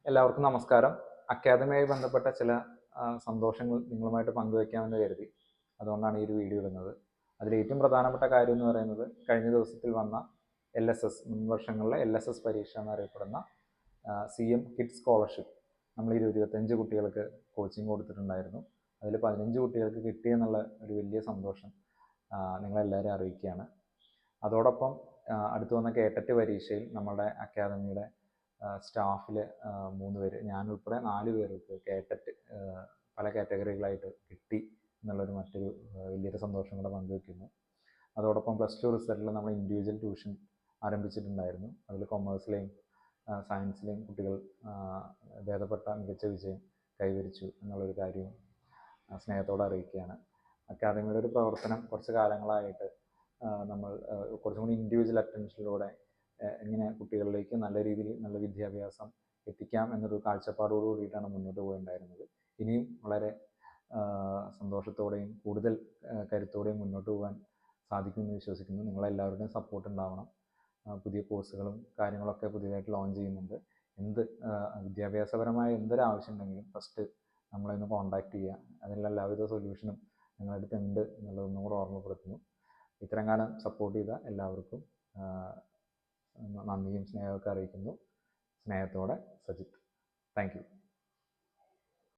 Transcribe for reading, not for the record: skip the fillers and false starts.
എല്ലാവർക്കും നമസ്കാരം. അക്കാദമിയുമായി ബന്ധപ്പെട്ട ചില സന്തോഷങ്ങൾ നിങ്ങളുമായിട്ട് പങ്കുവയ്ക്കാമെന്ന് കരുതി. അതുകൊണ്ടാണ് ഈ ഒരു വീഡിയോ ഇടുന്നത്. അതിൽ ഏറ്റവും പ്രധാനപ്പെട്ട കാര്യം എന്ന് പറയുന്നത് കഴിഞ്ഞ ദിവസത്തിൽ വന്ന LSS, മുൻ വർഷങ്ങളിലെ LSS പരീക്ഷ എന്നറിയപ്പെടുന്ന CM കിഡ്സ് സ്കോളർഷിപ്പ് നമ്മൾ 25 കുട്ടികൾക്ക് കോച്ചിങ് കൊടുത്തിട്ടുണ്ടായിരുന്നു. അതിൽ 15 കുട്ടികൾക്ക് കിട്ടിയെന്നുള്ള ഒരു വലിയ സന്തോഷം നിങ്ങളെല്ലാവരും അറിയിക്കുകയാണ്. അതോടൊപ്പം അടുത്ത് വന്ന കേട്ടറ്റ് പരീക്ഷയിൽ നമ്മുടെ അക്കാദമിയുടെ സ്റ്റാഫിൽ 3 പേര്, ഞാനുൾപ്പെടെ 4 പേർക്ക് കേട്ടറ്റ് പല കാറ്റഗറികളായിട്ട് കിട്ടി എന്നുള്ളൊരു മറ്റൊരു വലിയൊരു സന്തോഷം കൂടെ പങ്കുവയ്ക്കുന്നു. അതോടൊപ്പം +2 റിസൾട്ടിൽ നമ്മൾ ഇൻഡിവിജ്വൽ ട്യൂഷൻ ആരംഭിച്ചിട്ടുണ്ടായിരുന്നു. അതിൽ കൊമേഴ്സിലെയും സയൻസിലെയും കുട്ടികൾ ഭേദപ്പെട്ട മികച്ച വിജയം കൈവരിച്ചു എന്നുള്ളൊരു കാര്യവും സ്നേഹത്തോടെ അറിയിക്കുകയാണ്. അക്കാദമിയുടെ ഒരു പ്രവർത്തനം കുറച്ച് കാലങ്ങളായിട്ട് നമ്മൾ കുറച്ചും കൂടി ഇൻഡിവിജ്വൽ അറ്റൻഷനിലൂടെ എങ്ങനെ കുട്ടികളിലേക്ക് നല്ല രീതിയിൽ നല്ല വിദ്യാഭ്യാസം എത്തിക്കാം എന്നൊരു കാഴ്ചപ്പാടോട് കൂടിയിട്ടാണ് മുന്നോട്ട് പോയിട്ടുണ്ടായിരുന്നത്. ഇനിയും വളരെ സന്തോഷത്തോടെയും കൂടുതൽ കരുത്തോടെയും മുന്നോട്ട് പോകാൻ സാധിക്കുമെന്ന് വിശ്വസിക്കുന്നു. നിങ്ങളെല്ലാവരുടെയും സപ്പോർട്ട് ഉണ്ടാവണം. പുതിയ കോഴ്സുകളും കാര്യങ്ങളൊക്കെ പുതിയതായിട്ട് ലോഞ്ച് ചെയ്യുന്നുണ്ട്. വിദ്യാഭ്യാസപരമായ എന്തൊരാവശ്യം ഉണ്ടെങ്കിലും ഫസ്റ്റ് നമ്മളെയൊന്ന് കോൺടാക്റ്റ് ചെയ്യുക. അതിനുള്ള എല്ലാവിധ സൊല്യൂഷനും നിങ്ങളുടെ അടുത്തുണ്ട് എന്നുള്ളതൊന്നും കൂടെ ഓർമ്മപ്പെടുത്തുന്നു. ഇത്രയും കാലം സപ്പോർട്ട് ചെയ്ത എല്ലാവർക്കും നന്ദിയും സ്നേഹമൊക്കെ അറിയിക്കുന്നു. സ്നേഹത്തോടെ സജിത്ത്. Thank you.